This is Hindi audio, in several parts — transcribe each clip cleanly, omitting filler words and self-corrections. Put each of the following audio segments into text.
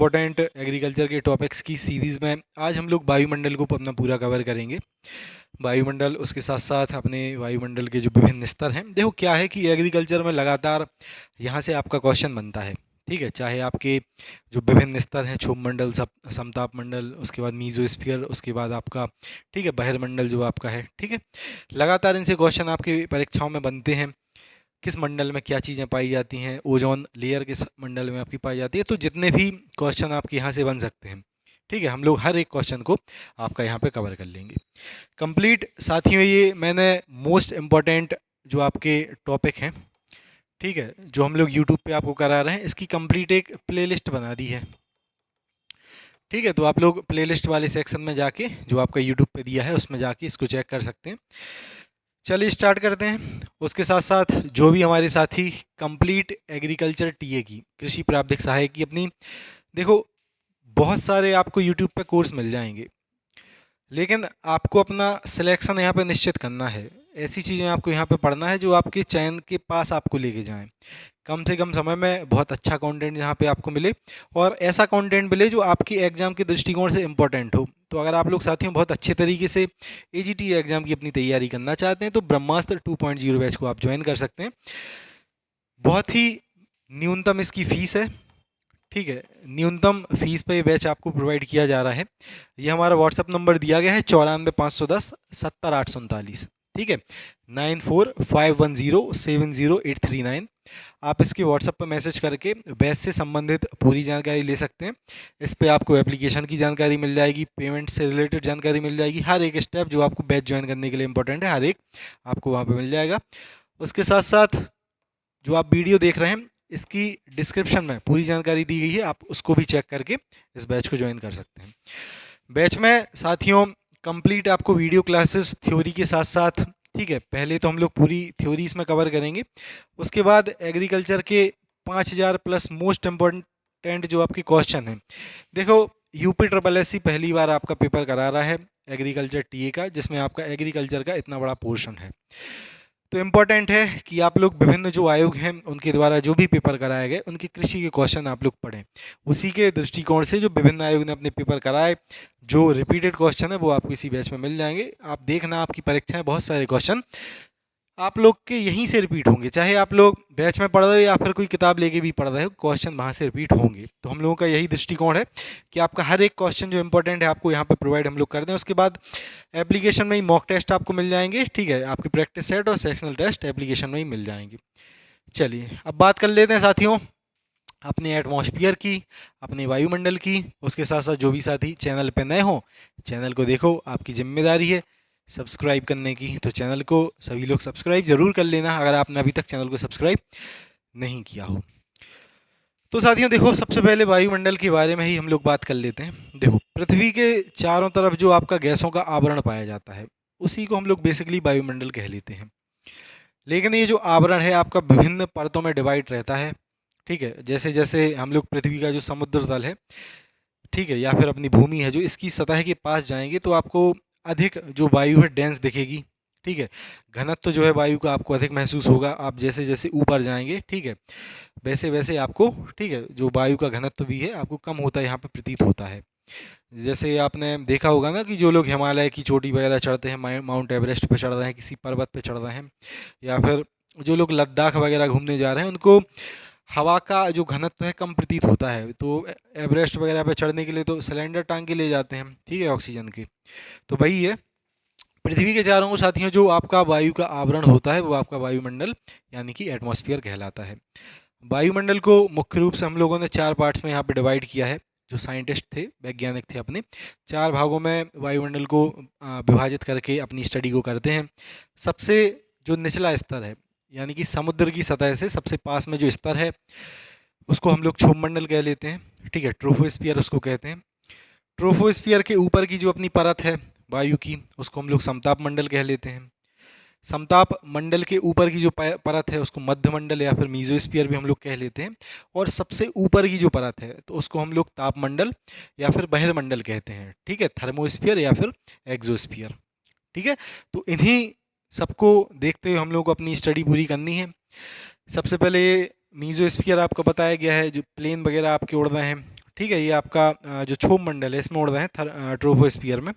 इम्पोर्टेंट एग्रीकल्चर के टॉपिक्स की सीरीज़ में आज हम लोग वायुमंडल को अपना पूरा कवर करेंगे। वायुमंडल, उसके साथ साथ अपने वायुमंडल के जो विभिन्न स्तर हैं। देखो क्या है कि एग्रीकल्चर में लगातार यहाँ से आपका क्वेश्चन बनता है, ठीक है। चाहे आपके जो विभिन्न स्तर हैं, क्षोभ मंडल, समताप मंडल, उसके बाद मीजोस्फीयर, उसके बाद आपका, ठीक है, बहिर्मंडल जो आपका है, ठीक है। लगातार इनसे क्वेश्चन आपकी परीक्षाओं में बनते हैं। किस मंडल में क्या चीज़ें पाई जाती हैं, ओजोन लेयर किस मंडल में आपकी पाई जाती है। तो जितने भी क्वेश्चन आपके यहाँ से बन सकते हैं, ठीक है, हम लोग हर एक क्वेश्चन को आपका यहाँ पे कवर कर लेंगे कंप्लीट। साथियों, ये मैंने मोस्ट इम्पॉर्टेंट जो आपके टॉपिक हैं, ठीक है, जो हम लोग यूट्यूब पे आपको करा रहे हैं, इसकी कंप्लीट एक प्लेलिस्ट बना दी है, ठीक है। तो आप लोग प्लेलिस्ट वाले सेक्शन में जाके, जो आपका यूट्यूब पे दिया है, उसमें जाके इसको चेक कर सकते हैं। चलिए स्टार्ट करते हैं। उसके साथ साथ जो भी हमारे साथी कंप्लीट एग्रीकल्चर टीए की, कृषि प्रावधिक सहायक की अपनी, देखो बहुत सारे आपको यूट्यूब पे कोर्स मिल जाएंगे, लेकिन आपको अपना सिलेक्शन यहाँ पे निश्चित करना है। ऐसी चीज़ें आपको यहाँ पे पढ़ना है जो आपके चयन के पास आपको लेके जाएं। कम से कम समय में बहुत अच्छा कंटेंट यहाँ पे आपको मिले, और ऐसा कंटेंट मिले जो आपके एग्ज़ाम के दृष्टिकोण से इम्पोर्टेंट हो। तो अगर आप लोग साथियों बहुत अच्छे तरीके से एजीटी एग्ज़ाम की अपनी तैयारी करना चाहते हैं तो ब्रह्मास्त्र 2.0 बैच को आप ज्वाइन कर सकते हैं। बहुत ही न्यूनतम इसकी फ़ीस है, ठीक है। न्यूनतम फीस पे ये बैच आपको प्रोवाइड किया जा रहा है। ये हमारा व्हाट्सअप नंबर दिया गया है 94,510,70,839, ठीक है, 9451070839। आप इसके व्हाट्सएप पर मैसेज करके बैच से संबंधित पूरी जानकारी ले सकते हैं। इस पे आपको एप्लीकेशन की जानकारी मिल जाएगी, पेमेंट से रिलेटेड जानकारी मिल जाएगी, हर एक स्टेप जो आपको बैच ज्वाइन करने के लिए इंपॉर्टेंट है, हर एक आपको वहाँ पर मिल जाएगा। उसके साथ साथ जो आप वीडियो देख रहे हैं, इसकी डिस्क्रिप्शन में पूरी जानकारी दी गई है, आप उसको भी चेक करके इस बैच को ज्वाइन कर सकते हैं। बैच में साथियों कंप्लीट आपको वीडियो क्लासेस थ्योरी के साथ साथ, ठीक है, पहले तो हम लोग पूरी थ्योरी इसमें कवर करेंगे, उसके बाद एग्रीकल्चर के 5000 प्लस मोस्ट इम्पोर्टेंट जो आपके क्वेश्चन हैं। देखो यूपी SSSC पहली बार आपका पेपर करा रहा है एग्रीकल्चर टीए का, जिसमें आपका एग्रीकल्चर का इतना बड़ा पोर्शन है। तो इम्पॉर्टेंट है कि आप लोग विभिन्न जो आयोग हैं उनके द्वारा जो भी पेपर कराए गए उनके कृषि के क्वेश्चन आप लोग पढ़ें। उसी के दृष्टिकोण से जो विभिन्न आयोग ने अपने पेपर कराए, जो रिपीटेड क्वेश्चन है वो आपको इसी बैच में मिल जाएंगे। आप देखना, आपकी परीक्षाएं बहुत सारे क्वेश्चन आप लोग के यहीं से रिपीट होंगे, चाहे आप लोग बैच में पढ़ रहे हो या फिर कोई किताब लेके भी पढ़ रहे हो, क्वेश्चन वहाँ से रिपीट होंगे। तो हम लोगों का यही दृष्टिकोण है कि आपका हर एक क्वेश्चन जो इंपॉर्टेंट है आपको यहाँ पे प्रोवाइड हम लोग कर दें। उसके बाद एप्लीकेशन में ही मॉक टेस्ट आपको मिल जाएंगे, ठीक है, आपके प्रैक्टिस सेट और सेक्शनल टेस्ट एप्लीकेशन में ही मिल जाएंगे। चलिए अब बात कर लेते हैं साथियों अपने एटमॉस्फियर की, अपने वायुमंडल की। उसके साथ साथ जो भी साथी चैनल पे नए हों, चैनल को देखो, आपकी जिम्मेदारी है सब्सक्राइब करने की, तो चैनल को सभी लोग सब्सक्राइब जरूर कर लेना अगर आपने अभी तक चैनल को सब्सक्राइब नहीं किया हो। तो साथियों देखो, सबसे पहले वायुमंडल के बारे में ही हम लोग बात कर लेते हैं। देखो पृथ्वी के चारों तरफ जो आपका गैसों का आवरण पाया जाता है, उसी को हम लोग बेसिकली वायुमंडल कह लेते हैं। लेकिन ये जो आवरण है आपका विभिन्न परतों में डिवाइड रहता है, ठीक है। जैसे जैसे हम लोग पृथ्वी का जो समुद्र तल है, ठीक है, या फिर अपनी भूमि है, जो इसकी सतह के पास जाएंगे तो आपको अधिक जो वायु है डेंस दिखेगी, ठीक है। घनत्व जो है वायु का आपको अधिक महसूस होगा। आप जैसे जैसे ऊपर जाएंगे, ठीक है, वैसे वैसे आपको, ठीक है, जो वायु का घनत्व भी है आपको कम होता है यहाँ पे प्रतीत होता है। जैसे आपने देखा होगा ना कि जो लोग हिमालय की चोटी वगैरह चढ़ते हैं, माउंट एवरेस्ट पे चढ़ रहे हैं, किसी पर्वत पे चढ़ रहे हैं, या फिर जो लोग लद्दाख वगैरह घूमने जा रहे हैं, उनको हवा का जो घनत्व है कम प्रतीत होता है। तो एवरेस्ट वगैरह पे चढ़ने के लिए तो सिलेंडर टांग के ले जाते हैं, ठीक है, ऑक्सीजन के। तो वही है, पृथ्वी के चारों ओर साथियों जो आपका वायु का आवरण होता है वो आपका वायुमंडल यानी कि एटमॉस्फेयर कहलाता है। वायुमंडल को मुख्य रूप से हम लोगों ने 4 पार्ट्स में यहाँ पे डिवाइड किया है। जो साइंटिस्ट थे, वैज्ञानिक थे, अपने 4 भागों में वायुमंडल को विभाजित करके अपनी स्टडी को करते हैं। सबसे जो निचला स्तर है, यानी कि समुद्र की सतह से सबसे पास में जो स्तर है, उसको हम लोग क्षोभ मंडल कह लेते हैं, ठीक है, ट्रोपोस्फियर उसको कहते हैं। ट्रोपोस्फियर के ऊपर की जो अपनी परत है वायु की, उसको हम लोग समताप मंडल कह लेते हैं। समताप मंडल के ऊपर की जो परत है उसको मध्य मंडल या फिर मीजोस्फीयर भी हम लोग कह लेते हैं। और सबसे ऊपर की जो परत है तो उसको हम लोग ताप मंडल या फिर बहिर्मंडल कहते हैं, ठीक है, थर्मोस्फीयर या फिर एक्सोस्फीयर, ठीक है। तो इन्हीं सबको देखते हुए हम लोग को अपनी स्टडी पूरी करनी है। सबसे पहले मीजोस्फीयर आपको बताया गया है, जो प्लेन वगैरह आपके उड़ रहे हैं, ठीक है, ये आपका जो क्षोभ मंडल है इसमें उड़ रहे हैं ट्रोपोस्फियर में।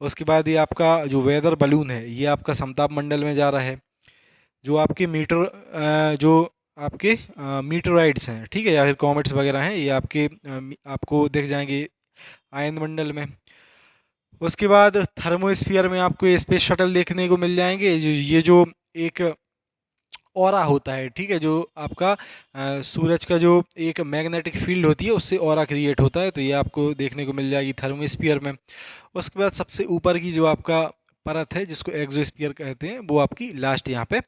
उसके बाद ये आपका जो वेदर बलून है ये आपका समताप मंडल में जा रहा है। जो आपके जो आपके मीटरॉइड्स हैं, ठीक है, या फिर कॉमेट्स वगैरह हैं, ये आपको दिख जाएंगे आयन मंडल में। उसके बाद थर्मोस्फियर में आपको ये स्पेस शटल देखने को मिल जाएंगे। ये जो एक ऑरा होता है, ठीक है, जो आपका सूरज का जो एक मैग्नेटिक फील्ड होती है उससे ऑरा क्रिएट होता है, तो ये आपको देखने को मिल जाएगी थर्मोस्फियर में। उसके बाद सबसे ऊपर की जो आपका परत है जिसको एक्सोस्फीयर कहते हैं, वो आपकी लास्ट यहाँ पे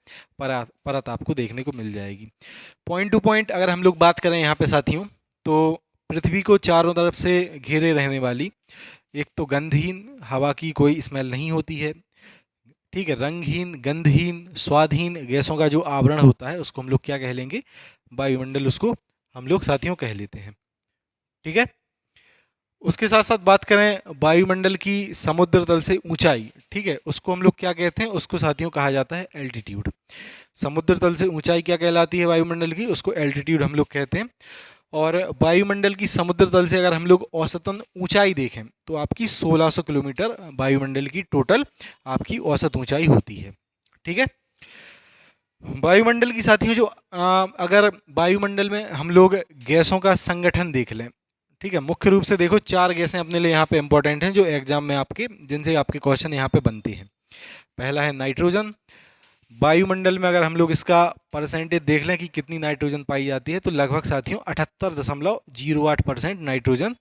परत आपको देखने को मिल जाएगी। पॉइंट टू पॉइंट अगर हम लोग बात करें यहाँ पे साथियों, तो पृथ्वी को चारों तरफ से घेरे रहने वाली एक तो गंधहीन हवा की कोई स्मेल नहीं होती है, ठीक है, रंगहीन, गंधहीन, स्वादहीन गैसों का जो आवरण होता है उसको हम लोग क्या कह लेंगे, वायुमंडल, उसको हम लोग साथियों कह लेते हैं। ठीक है, उसके साथ साथ बात करें वायुमंडल की समुद्र तल से ऊंचाई, ठीक है, उसको हम लोग क्या कहते हैं, उसको साथियों कहा जाता है एल्टीट्यूड। समुद्र तल से ऊंचाई क्या कहलाती है वायुमंडल की, उसको एल्टीट्यूड हम लोग कहते हैं। और वायुमंडल की समुद्र तल से अगर हम लोग औसतन ऊंचाई देखें तो आपकी 1600 किलोमीटर वायुमंडल की टोटल आपकी औसत ऊंचाई होती है। ठीक है, वायुमंडल की साथियों जो अगर वायुमंडल में हम लोग गैसों का संगठन देख लें, ठीक है, मुख्य रूप से देखो 4 गैसें अपने लिए यहाँ पे इंपॉर्टेंट हैं जो एग्जाम में जिनसे आपके क्वेश्चन यहाँ पे बनते हैं। पहला है नाइट्रोजन। वायुमंडल में अगर हम लोग इसका परसेंटेज देख लें कि कितनी नाइट्रोजन पाई जाती है, तो लगभग साथियों 78.08% नाइट्रोजन,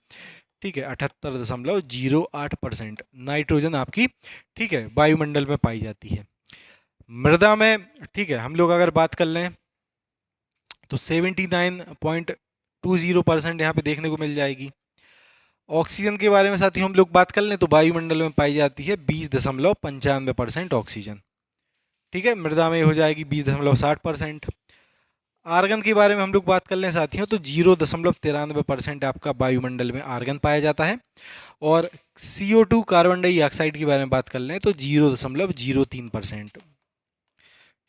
ठीक है, 78.08% नाइट्रोजन आपकी, ठीक है, वायुमंडल में पाई जाती है। मृदा में, ठीक है, हम लोग अगर बात कर लें तो 79.20% यहाँ पे देखने को मिल जाएगी। ऑक्सीजन के बारे में साथियों हम लोग बात कर लें तो वायुमंडल में पाई जाती है 20.95% ऑक्सीजन, ठीक है, मृदा में हो जाएगी 20.60%। आर्गन के बारे में हम लोग बात कर लें साथियों तो 0.93% आपका वायुमंडल में आर्गन पाया जाता है। और CO2 कार्बन डाइऑक्साइड के बारे में बात कर लें तो 0.03%,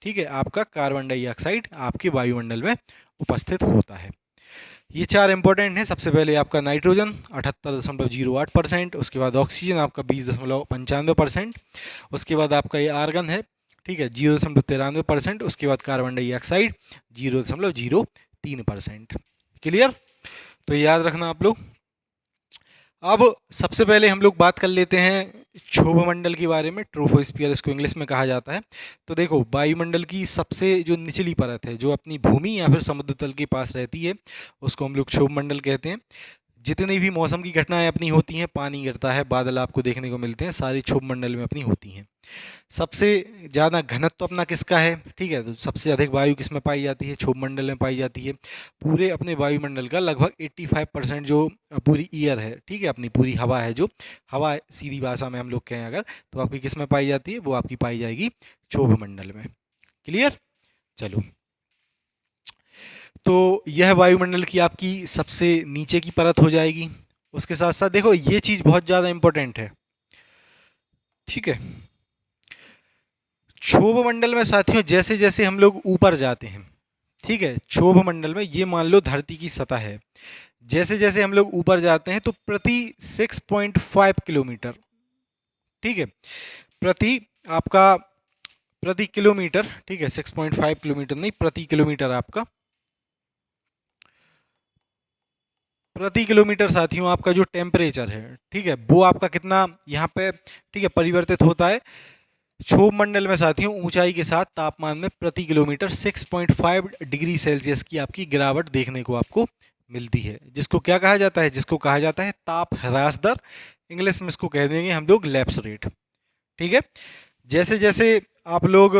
ठीक है, आपका कार्बन डाइऑक्साइड आपके वायुमंडल में उपस्थित होता है। ये 4 इंपॉर्टेंट हैं। सबसे पहले आपका नाइट्रोजन 78.08%, उसके बाद ऑक्सीजन आपका 20.95%, उसके बाद आपका ये आर्गन है, ठीक है, 0.93%, उसके बाद कार्बन डाइऑक्साइड 0.03%। क्लियर, तो याद रखना आप लोग। अब सबसे पहले हम लोग बात कर लेते हैं क्षोभ मंडल के बारे में, ट्रोपोस्फियर इसको इंग्लिश में कहा जाता है। तो देखो वायुमंडल की सबसे जो निचली परत है जो अपनी भूमि या फिर समुद्र तल के पास रहती है उसको हम लोग क्षोभ मंडल कहते हैं। जितनी भी मौसम की घटनाएं अपनी होती हैं, पानी गिरता है, बादल आपको देखने को मिलते हैं, सारी क्षोभ मंडल में अपनी होती हैं। सबसे ज़्यादा घनत्व अपना किसका है, ठीक है, तो सबसे अधिक वायु किस में पाई जाती है, क्षोभ मंडल में पाई जाती है। पूरे अपने वायुमंडल का लगभग 85% जो पूरी ईयर है, ठीक है, अपनी पूरी हवा है, जो हवा सीधी भाषा में हम लोग कहें अगर, तो आपकी किस में पाई जाती है, वो आपकी पाई जाएगी क्षोभ मंडल में। क्लियर, चलो, तो यह वायुमंडल की आपकी सबसे नीचे की परत हो जाएगी। उसके साथ साथ देखो ये चीज़ बहुत ज़्यादा इंपॉर्टेंट है, ठीक है, क्षोभ मंडल में साथियों जैसे जैसे हम लोग ऊपर जाते हैं, ठीक है, क्षोभ मंडल में ये मान लो धरती की सतह है, जैसे जैसे हम लोग ऊपर जाते हैं तो प्रति 6.5 किलोमीटर, ठीक है, प्रति किलोमीटर, ठीक है, 6.5 किलोमीटर नहीं, प्रति किलोमीटर आपका, प्रति किलोमीटर साथियों आपका जो टेम्परेचर है, ठीक है, वो आपका कितना यहाँ पे, ठीक है, परिवर्तित होता है। क्षोभ मंडल में साथियों ऊंचाई के साथ तापमान में प्रति किलोमीटर 6.5 डिग्री सेल्सियस की आपकी गिरावट देखने को आपको मिलती है, जिसको क्या कहा जाता है, जिसको कहा जाता है ताप ह्रास दर, इंग्लिश में इसको कह देंगे हम लोग लैप्स रेट। ठीक है, जैसे जैसे आप लोग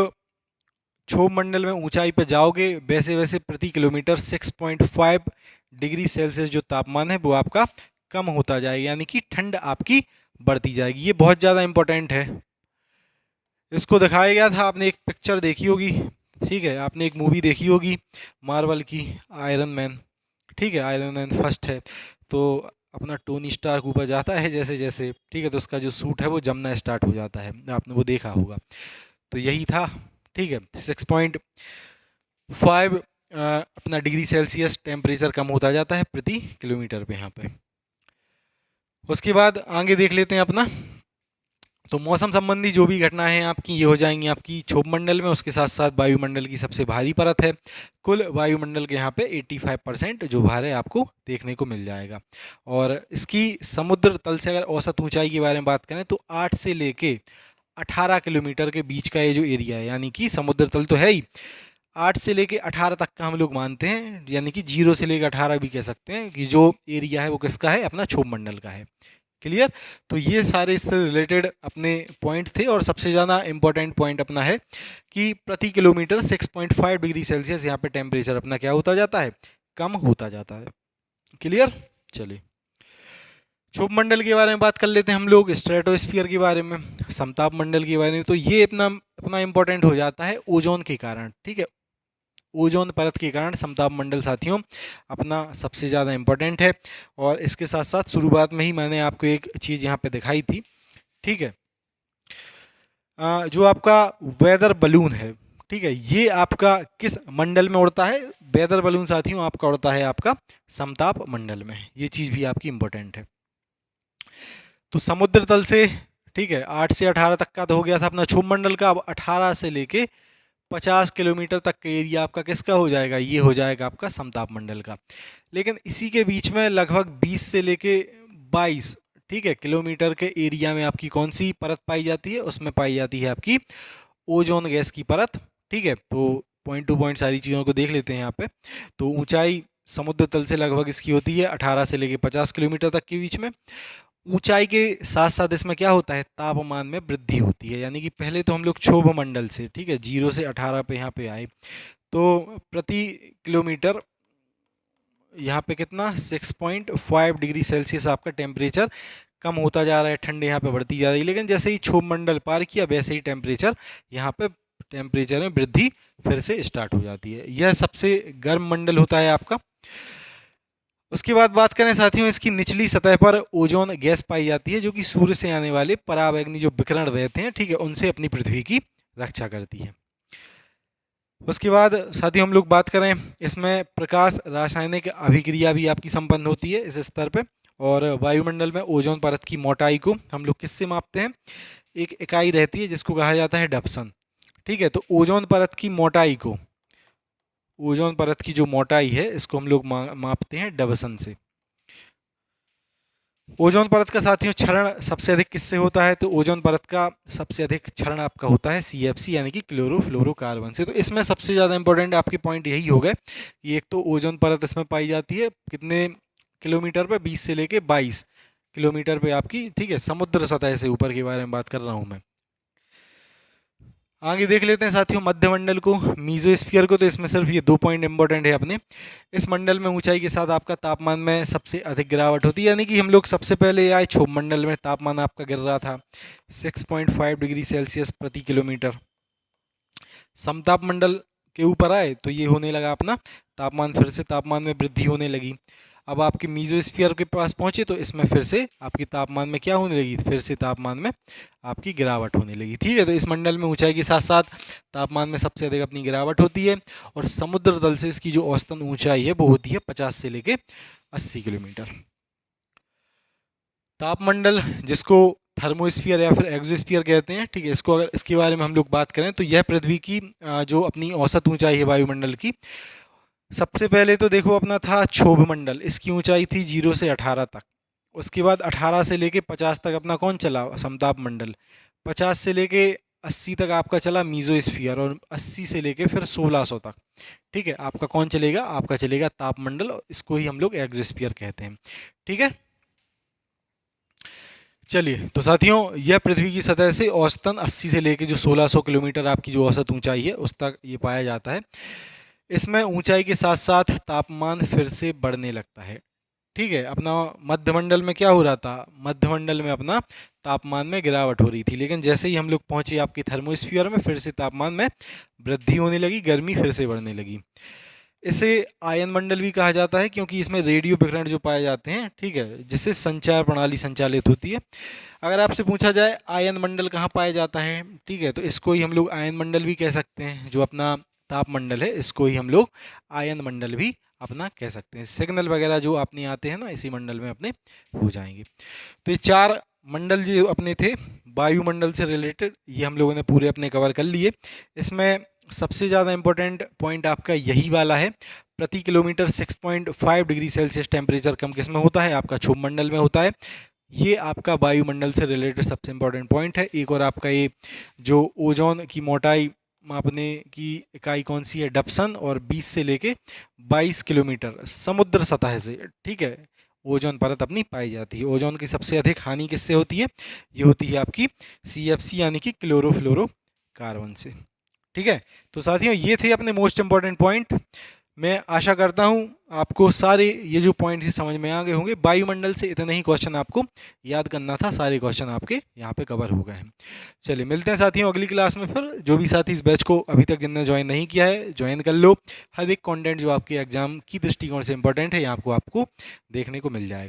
क्षोभ मंडल में ऊंचाई पर जाओगे वैसे वैसे प्रति किलोमीटर 6.5 डिग्री सेल्सियस जो तापमान है वो आपका कम होता जाएगा, यानी कि ठंड आपकी बढ़ती जाएगी। ये बहुत ज़्यादा इंपॉर्टेंट है। इसको दिखाया गया था, आपने एक पिक्चर देखी होगी, ठीक है, आपने एक मूवी देखी होगी मार्वल की, आयरन मैन, ठीक है, आयरन मैन फर्स्ट है, तो अपना टोनी स्टार्क ऊपर जाता है जैसे जैसे, ठीक है, तो उसका जो सूट है वो जमना स्टार्ट हो जाता है, आपने वो देखा होगा। तो यही था, ठीक है, 6.5 अपना डिग्री सेल्सियस टेम्परेचर कम होता जाता है प्रति किलोमीटर पे यहाँ पे। उसके बाद आगे देख लेते हैं अपना, तो मौसम संबंधी जो भी घटनाएं हैं आपकी ये हो जाएंगी आपकी क्षोभमंडल में, उसके साथ साथ वायुमंडल की सबसे भारी परत है। कुल वायुमंडल के यहाँ पे 85% जो भार है आपको देखने को मिल जाएगा। और इसकी समुद्र तल से अगर औसत ऊंचाई के बारे में बात करें तो 8 से लेके 18 किलोमीटर के बीच का ये जो एरिया है, यानी कि समुद्र तल तो है ही, 8 से लेके 18 तक का हम लोग मानते हैं, यानी कि 0 से लेकर 18 भी कह सकते हैं कि जो एरिया है वो किसका है, अपना क्षोभमंडल का है। क्लियर। तो ये सारे इससे रिलेटेड अपने पॉइंट थे, और सबसे ज़्यादा इंपॉर्टेंट पॉइंट अपना है कि प्रति किलोमीटर 6.5 डिग्री सेल्सियस यहाँ पे टेम्परेचर अपना क्या होता जाता है, कम होता जाता है। क्लियर। चलिए क्षोभमंडल के बारे में बात कर लेते हैं हम लोग, स्ट्रेटोस्फीयर के बारे में, समताप मंडल के बारे में। तो ये अपना इंपॉर्टेंट हो जाता है ओजोन के कारण। ठीक है, ओजोन परत के कारण समताप मंडल साथियों अपना सबसे ज़्यादा इम्पोर्टेंट है। और इसके साथ साथ शुरुआत में ही मैंने आपको एक चीज़ यहाँ पे दिखाई थी। ठीक है, जो आपका वेदर बलून है, ठीक है, ये आपका किस मंडल में उड़ता है? वेदर बलून साथियों आपका उड़ता है आपका समताप मंडल में। ये चीज़ भी आपकी इम्पोर्टेंट है। तो समुद्र तल से, ठीक है, 8 से 18 तक का तो हो गया था अपना क्षोभमंडल का। अब 18 से लेके 50 किलोमीटर तक का एरिया आपका किसका हो जाएगा? ये हो जाएगा आपका समताप मंडल का। लेकिन इसी के बीच में लगभग 20 से लेके 22, ठीक है, किलोमीटर के एरिया में आपकी कौन सी परत पाई जाती है? उसमें पाई जाती है आपकी ओजोन गैस की परत। ठीक है, तो पॉइंट टू पॉइंट सारी चीज़ों को देख लेते हैं यहाँ पे। तो ऊंचाई समुद्र तल से लगभग इसकी होती है 18 से लेके 50 किलोमीटर तक के बीच में। ऊंचाई के साथ साथ इसमें क्या होता है? तापमान में वृद्धि होती है। यानी कि पहले तो हम लोग क्षोभ मंडल से, ठीक है, 0 से 18 पे यहाँ पे आए, तो प्रति किलोमीटर यहाँ पे कितना 6.5 डिग्री सेल्सियस आपका टेम्परेचर कम होता जा रहा है, ठंड यहाँ पे बढ़ती जा रही है। लेकिन जैसे ही क्षोभ मंडल पार किया वैसे ही टेम्परेचर यहाँ पे टेम्परेचर में वृद्धि फिर से स्टार्ट हो जाती है। यह सबसे गर्म मंडल होता है आपका। उसके बाद बात करें साथियों, इसकी निचली सतह पर ओजोन गैस पाई जाती है, जो कि सूर्य से आने वाले पराबैंगनी जो विकिरण रहते हैं, ठीक है, उनसे अपनी पृथ्वी की रक्षा करती है। उसके बाद साथियों हम लोग बात करें, इसमें प्रकाश रासायनिक अभिक्रिया भी आपकी संपन्न होती है इस स्तर पे। और वायुमंडल में ओजोन परत की मोटाई को हम लोग किससे मापते हैं? एक इकाई रहती है जिसको कहा जाता है डप्सन। ठीक है, तो ओजोन परत की मोटाई को, ओजोन परत की जो मोटाई है इसको हम लोग मापते हैं डबसन से। ओजोन परत का साथियों क्षरण सबसे अधिक किससे होता है? तो ओजोन परत का सबसे अधिक क्षरण आपका होता है CFC यानी कि क्लोरोफ्लोरोकार्बन से। तो इसमें सबसे ज़्यादा इंपॉर्टेंट आपके पॉइंट यही हो गए कि एक तो ओजोन परत इसमें पाई जाती है कितने किलोमीटर पे? 20 से लेके 22 किलोमीटर पे आपकी, ठीक है, समुद्र सतह से ऊपर के बारे में बात कर रहा हूँ मैं। आगे देख लेते हैं साथियों मध्यमंडल को, मीजोस्फीयर को। तो इसमें सिर्फ ये 2 पॉइंट इंपॉर्टेंट है अपने। इस मंडल में ऊंचाई के साथ आपका तापमान में सबसे अधिक गिरावट होती है। यानी कि हम लोग सबसे पहले आए क्षोभ मंडल में, तापमान आपका गिर रहा था 6.5 डिग्री सेल्सियस प्रति किलोमीटर। समताप मंडल के ऊपर आए तो ये होने लगा अपना तापमान, फिर से तापमान में वृद्धि होने लगी। अब आपके मीजोस्फीयर के पास पहुंचे तो इसमें फिर से आपकी तापमान में क्या होने लगी? फिर से तापमान में आपकी गिरावट होने लगी। ठीक है, तो इस मंडल में ऊंचाई के साथ साथ तापमान में सबसे अधिक अपनी गिरावट होती है। और समुद्र तल से इसकी जो औसतन ऊंचाई है वो होती है 50 से लेके 80 किलोमीटर। तापमंडल जिसको थर्मोस्फीयर या फिर एक्सोस्फीयर कहते हैं, ठीक है, इसको अगर इसके बारे में हम लोग बात करें तो यह पृथ्वी की जो अपनी औसत ऊंचाई है वायुमंडल की, सबसे पहले तो देखो अपना था क्षोभ मंडल, इसकी ऊंचाई थी 0 से 18 तक। उसके बाद 18 से लेके 50 तक अपना कौन चला? समताप मंडल। 50 से लेके 80 तक आपका चला मीजोस्फीयर, और 80 से लेके फिर 1600 तक, ठीक है, आपका कौन चलेगा? आपका चलेगा तापमंडल, इसको ही हम लोग एक्सोस्फीयर कहते हैं। ठीक है, चलिए तो साथियों यह पृथ्वी की सतह से औसतन 80 से लेके जो 1600 किलोमीटर आपकी जो औसत ऊंचाई है उस तक ये पाया जाता है। इसमें ऊंचाई के साथ साथ तापमान फिर से बढ़ने लगता है। ठीक है, अपना मध्यमंडल में क्या हो रहा था? मध्यमंडल में अपना तापमान में गिरावट हो रही थी, लेकिन जैसे ही हम लोग पहुंचे आपकी थर्मोस्फीयर में फिर से तापमान में वृद्धि होने लगी, गर्मी फिर से बढ़ने लगी। इसे आयन मंडल भी कहा जाता है क्योंकि इसमें रेडियो विकिरण जो पाए जाते हैं, ठीक है, जिससे संचार प्रणाली संचालित होती है। अगर आपसे पूछा जाए आयन मंडल कहाँ पाया जाता है, ठीक है, तो इसको ही हम लोग आयन मंडल भी कह सकते हैं, जो अपना ताप मंडल है, इसको ही हम लोग आयन मंडल भी अपना कह सकते हैं। सिग्नल वगैरह जो अपने आते हैं ना, इसी मंडल में अपने हो जाएंगे। तो ये 4 मंडल जो अपने थे वायुमंडल से रिलेटेड, ये हम लोगों ने पूरे अपने कवर कर लिए। इसमें सबसे ज़्यादा इंपॉर्टेंट पॉइंट आपका यही वाला है, प्रति किलोमीटर 6.5 डिग्री सेल्सियस टेम्परेचर कम किस में होता है, आपका क्षोभ मंडल में होता है। ये आपका वायुमंडल से रिलेटेड सबसे इंपॉर्टेंट पॉइंट है। एक और आपका ये जो ओजोन की मोटाई मापने की इकाई कौन सी है, डप्सन, और 20 से लेके 22 किलोमीटर समुद्र सतह से, ठीक है, ओजोन परत अपनी पाई जाती है। ओजोन की सबसे अधिक हानि किससे होती है, ये होती है आपकी CFC यानी कि क्लोरोफ्लोरोकार्बन से। ठीक है, तो साथियों ये थे अपने मोस्ट इंपॉर्टेंट पॉइंट। मैं आशा करता हूँ आपको सारे ये जो पॉइंट ही समझ में आ गए होंगे। वायुमंडल से इतने ही क्वेश्चन आपको याद करना था, सारे क्वेश्चन आपके यहाँ पे कवर हो गए हैं। चलिए मिलते हैं साथियों अगली क्लास में फिर। जो भी साथी इस बैच को अभी तक जिनने ज्वाइन नहीं किया है, ज्वाइन कर लो। हर एक कंटेंट जो आपके एग्जाम की दृष्टिकोण से इंपॉर्टेंट है, यहाँ आपको देखने को मिल जाएगा।